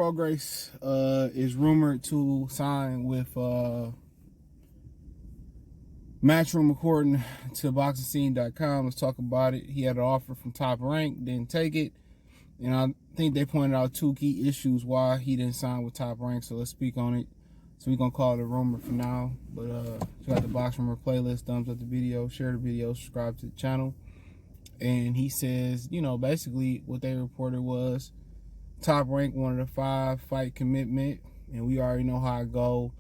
Prograis is rumored to sign with Matchroom, according to boxingscene.com. Let's talk about it. He had an offer from Top Rank, didn't take it. And I think they pointed out two key issues why he didn't sign with Top Rank, so let's speak on it. So we're going to call it a rumor for now. But check out the Box Rumor playlist, thumbs up the video, share the video, subscribe to the channel. And he says, basically what they reported was Top Rank wanted a 5-fight commitment, and we already know how it go.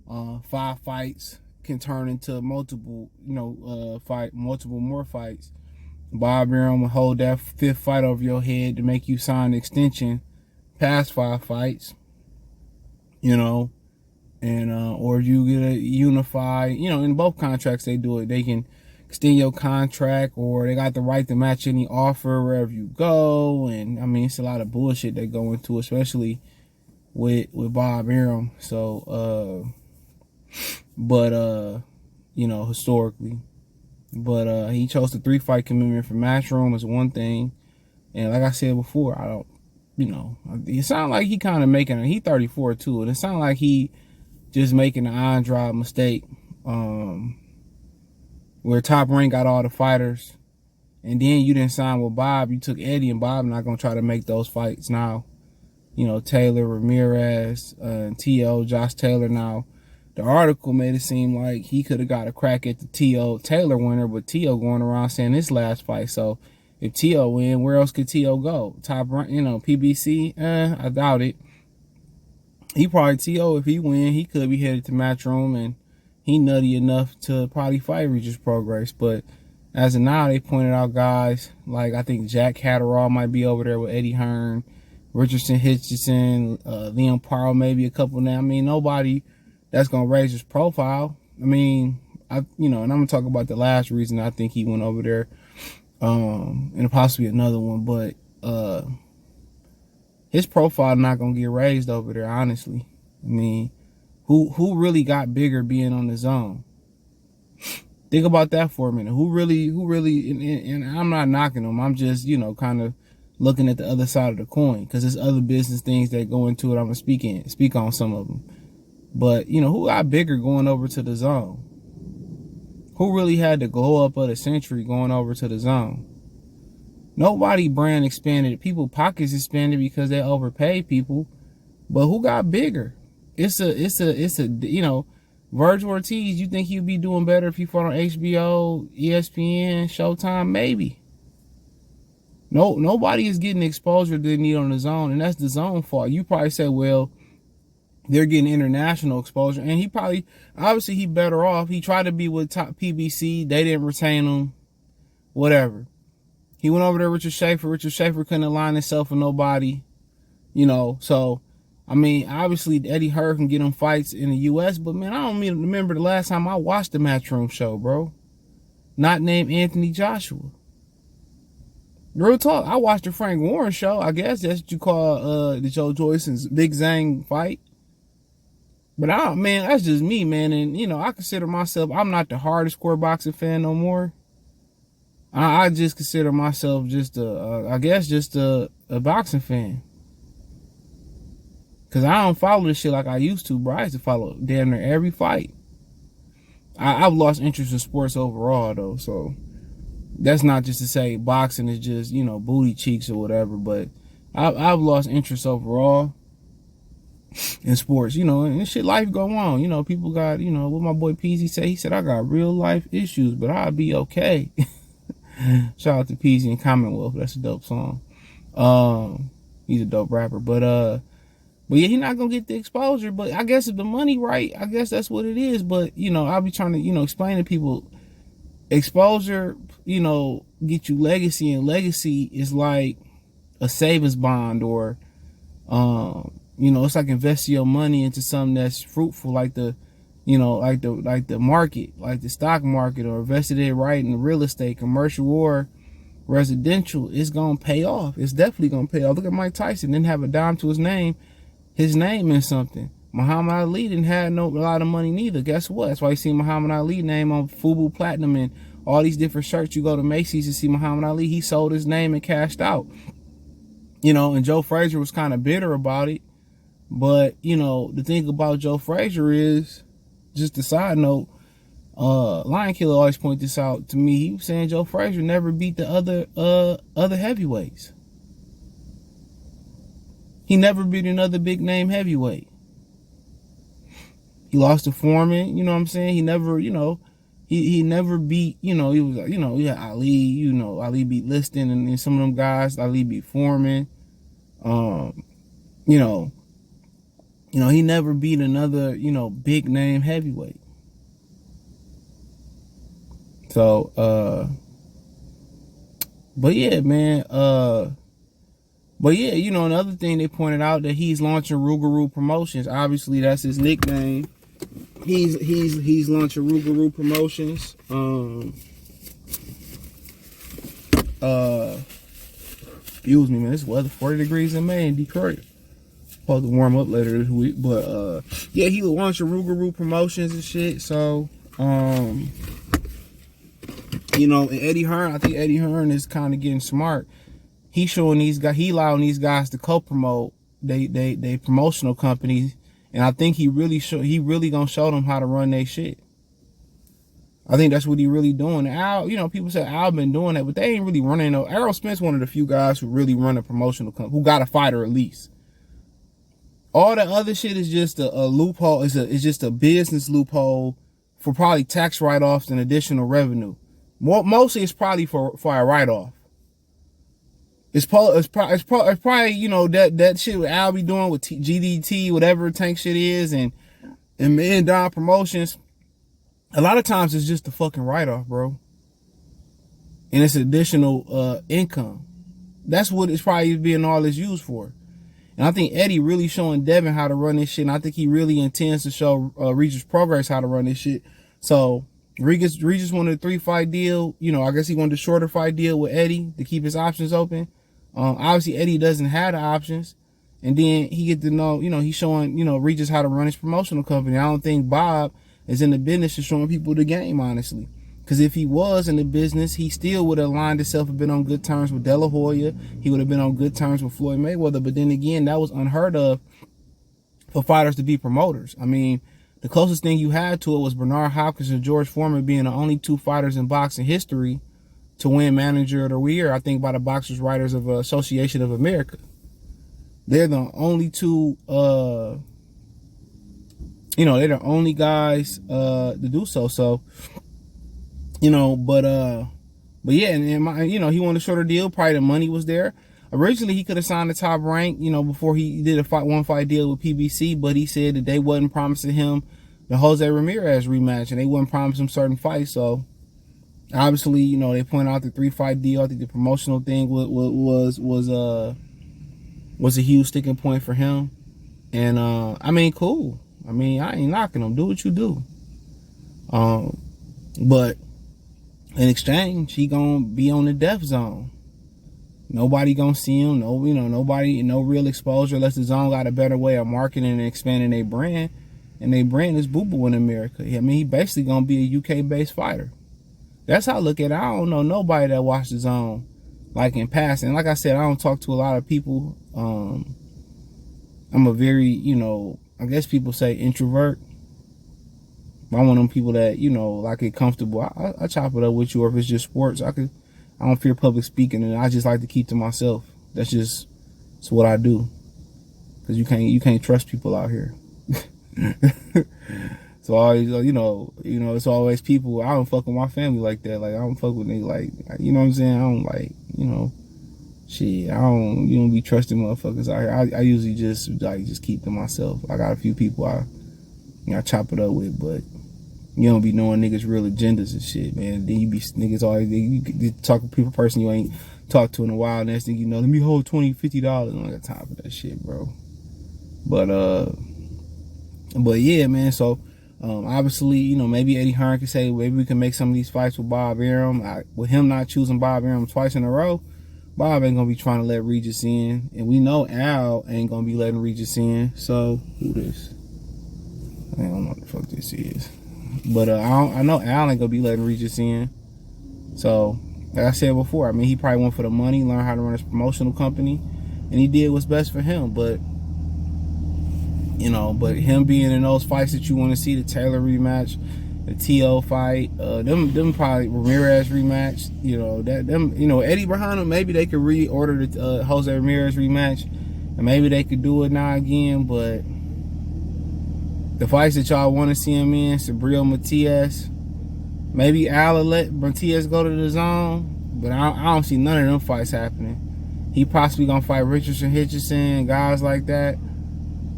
5 fights can turn into multiple more fights. Bob Arum will hold that 5th fight over your head to make you sign an extension past 5 fights, and or if you get a unified, in both contracts they do it. They can extend your contract, or they got the right to match any offer wherever you go. And I mean, it's a lot of bullshit they go into, especially with Bob Arum. So historically. But he chose the 3-fight commitment for Matchroom as one thing. And like I said before, I don't, it sounds like he kind of making he 34 too, and it sounds like he just making an on-drive mistake. Where Top Rank got all the fighters, and then you didn't sign with Bob, you took Eddie, and Bob not gonna try to make those fights now. Taylor, Ramirez, T.O., Josh Taylor. Now, the article made it seem like he could have got a crack at the T.O. Taylor winner, but T.O. going around saying his last fight. So if T.O. win, where else could T.O. go? Top Rank, PBC? I doubt it. He probably, T.O., if he win, he could be headed to Matchroom, and he nutty enough to probably fight Regis Prograis. But as of now, they pointed out guys like, I think Jack Catterall might be over there with Eddie Hearn, Richardson Hitchison, Liam Parle, maybe a couple now. I mean, nobody that's going to raise his profile. I mean, and I'm going to talk about the last reason I think he went over there, and possibly another one. But his profile not going to get raised over there, honestly. I mean, who really got bigger being on the zone? Think about that for a minute. Who really, and I'm not knocking them. I'm just, kind of looking at the other side of the coin, because there's other business things that go into it. I'm going to speak on some of them. But, who got bigger going over to the zone? Who really had the glow up of the century going over to the zone? Nobody brand expanded. People pockets expanded because they overpaid people. But who got bigger? It's a Virgil Ortiz, you think he'd be doing better if he fought on HBO, ESPN, Showtime? Maybe. No, nobody is getting the exposure they need on the zone, and that's the zone fault. You probably say, well, they're getting international exposure, and obviously he better off. He tried to be with top PBC, they didn't retain him, whatever. He went over there with Richard Schaefer. Richard Schaefer couldn't align himself with nobody, so I mean, obviously Eddie Hearn can get him fights in the U.S., but man, I don't remember the last time I watched the Matchroom show, bro. Not named Anthony Joshua. Real talk, I watched the Frank Warren show. I guess that's what you call the Joe Joyce and Big Zhang fight. But that's just me, man. And I consider myself, I'm not the hardest core boxing fan no more. I just consider myself just a boxing fan. Because I don't follow this shit like I used to, bro. I used to follow damn near every fight. I've lost interest in sports overall, though. So that's not just to say boxing is just, booty cheeks or whatever. But I've lost interest overall in sports, and this shit, life go on. People got, what my boy Peasy said. He said, I got real life issues, but I'll be okay. Shout out to Peasy and Commonwealth. That's a dope song. He's a dope rapper. But yeah, he's not going to get the exposure. But I guess if the money right, I guess that's what it is. But, I'll be trying to, explain to people, exposure, get you legacy. And legacy is like a savings bond, or, it's like investing your money into something that's fruitful, like the market, like the stock market, or invested it right in real estate, commercial or residential. It's going to pay off. It's definitely going to pay off. Look at Mike Tyson. Didn't have a dime to his name. His name meant something. Muhammad Ali didn't have a lot of money neither. Guess what? That's why you see Muhammad Ali name on Fubu Platinum and all these different shirts. You go to Macy's to see Muhammad Ali. He sold his name and cashed out. And Joe Frazier was kind of bitter about it. But, you know, the thing about Joe Frazier is, just a side note, Lion Killer always point this out to me. He was saying Joe Frazier never beat the other heavyweights. He never beat another big name heavyweight. He lost to Foreman, you know what I'm saying? He never, you know, he never beat, you know, he was like, you know, yeah, Ali, you know, Ali beat Liston and some of them guys. Ali beat Foreman. You know, he never beat another, you know, big name heavyweight. So, but yeah, man, but yeah, you know, another thing they pointed out that he's launching Rougarou Promotions. Obviously, that's his nickname. He's launching Rougarou Promotions. Excuse me, man. This weather 40 degrees in May in Detroit. Supposed to warm up later this week, but yeah, he launching Rougarou Promotions and shit. So, you know, and Eddie Hearn, I think Eddie Hearn is kind of getting smart. He's showing these guys, he allowing these guys to co-promote they promotional companies, and I think he really gonna show them how to run their shit. I think that's what he really doing. Al, you know, people say Al been doing that, but they ain't really running no. Errol Spence one of the few guys who really run a promotional company, who got a fighter at least. All the other shit is just a loophole. It's just a business loophole for probably tax write-offs and additional revenue. Mostly it's probably for a write-off. It's probably, you know, that shit with Al be doing with GDT, whatever Tank shit is, and Million Dollar Promotions. A lot of times it's just a fucking write-off, bro. And it's additional income. That's what it's probably being all this used for. And I think Eddie really showing Devin how to run this shit. And I think he really intends to show Regis Prograis how to run this shit. So Regis wanted a 3-fight deal. You know, I guess he wanted a shorter fight deal with Eddie to keep his options open. Obviously Eddie doesn't have the options. And then he get to know, you know, he's showing, you know, Regis how to run his promotional company. I don't think Bob is in the business of showing people the game, honestly. Because if he was in the business, he still would have aligned himself and been on good terms with De La Hoya. He would have been on good terms with Floyd Mayweather. But then again, that was unheard of for fighters to be promoters. I mean, the closest thing you had to it was Bernard Hopkins and George Foreman being the only two fighters in boxing history to win Manager of the Year, I think, by the Boxers Writers of Association of America. They're the only two, you know, they're the only guys to do so. So, you know, but yeah, and you know, he wanted a shorter deal. Probably the money was there. Originally, he could have signed the Top Rank, you know, before he did a one fight deal with PBC, but he said that they wasn't promising him the Jose Ramirez rematch, and they wouldn't promise him certain fights. So obviously, you know, they pointed out the 3-fight deal. I think the promotional thing was a huge sticking point for him. And I mean, cool. I mean, I ain't knocking him. Do what you do. But in exchange, he gonna be on the death zone. Nobody gonna see him. No, you know, nobody, no real exposure unless the zone got a better way of marketing and expanding their brand. And their brand is Boo Boo in America. I mean, he basically gonna be a UK-based fighter. That's how I look at it. I don't know nobody that watched the zone like in passing. Like I said, I don't talk to a lot of people. I'm a very, you know, I guess people say introvert. I'm one of them people that, you know, like get comfortable. I chop it up with you, or if it's just sports, I don't fear public speaking, and I just like to keep to myself. It's what I do. Cause you can't trust people out here. So always, you know, it's always people. I don't fuck with my family like that. Like I don't fuck with niggas like, you know what I'm saying? I don't like, you know, shit. I don't, you don't be trusting motherfuckers out here. I usually just keep to myself. I got a few people I chop it up with, but you don't be knowing niggas' real agendas and shit, man. Then you be niggas always, you talk to people person you ain't talked to in a while. Next thing you know, let me hold $20, $50. I don't got time for that shit, bro. But yeah, man. So obviously, you know, maybe Eddie Hearn could say maybe we can make some of these fights with Bob Arum. With him not choosing Bob Arum twice in a row, Bob ain't gonna be trying to let Regis in, and we know Al ain't gonna be letting Regis in. So who this? I don't know what the fuck this is. But I know Al ain't gonna be letting Regis in. So, like I said before, I mean, he probably went for the money, learned how to run his promotional company, and he did what's best for him. But You know, but him being in those fights that you want to see, the Taylor rematch, the T.O. fight, them probably Ramirez rematch, you know, Eddie behind him, maybe they could reorder the Jose Ramirez rematch, and maybe they could do it now again, but the fights that y'all want to see him in, Sabril Matias, maybe Al will let Matias go to the zone, but I don't see none of them fights happening. He possibly gonna fight Richardson, Hitchison, guys like that.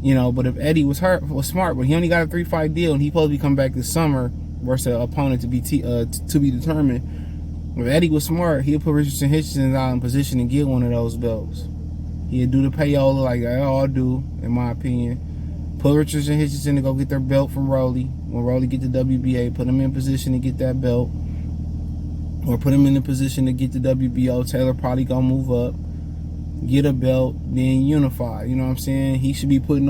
You know, but if Eddie was smart, but he only got a 3-fight deal, and he supposed to be coming back this summer versus an opponent to be determined. If Eddie was smart, he'd put Richardson, Hitchison out in position to get one of those belts. He'd do the payola like they all do, in my opinion. Put Richardson, Hitchison to go get their belt from Rolly. When Rolly get the WBA, put him in position to get that belt, or put him in the position to get the WBO. Taylor probably gonna move up, get a belt, then unify. You know what I'm saying? He should be putting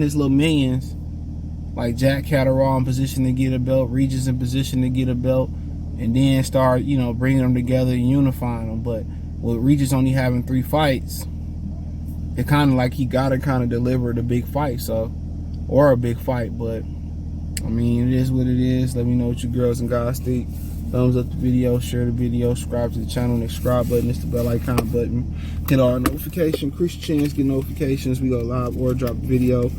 his little minions like Jack Catterall in position to get a belt, Regis in position to get a belt, and then start, you know, bringing them together and unifying them. But with Regis only having 3 fights, it kind of like he gotta kind of deliver the big fight, or a big fight. But I mean, it is what it is. Let me know what you girls and guys think. Thumbs up the video, share the video, subscribe to the channel. The subscribe button is the bell icon button. Hit our notification, increase your chance, get notifications. We go live or drop a video.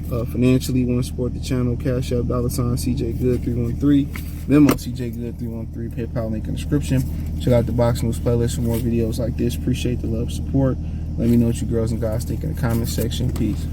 Financially, want to support the channel, Cash App, $ CJ Good 313, Venmo CJ Good 313, PayPal link in the description. Check out the Boxing News playlist for more videos like this. Appreciate the love, support. Let me know what you girls and guys think in the comment section. Peace.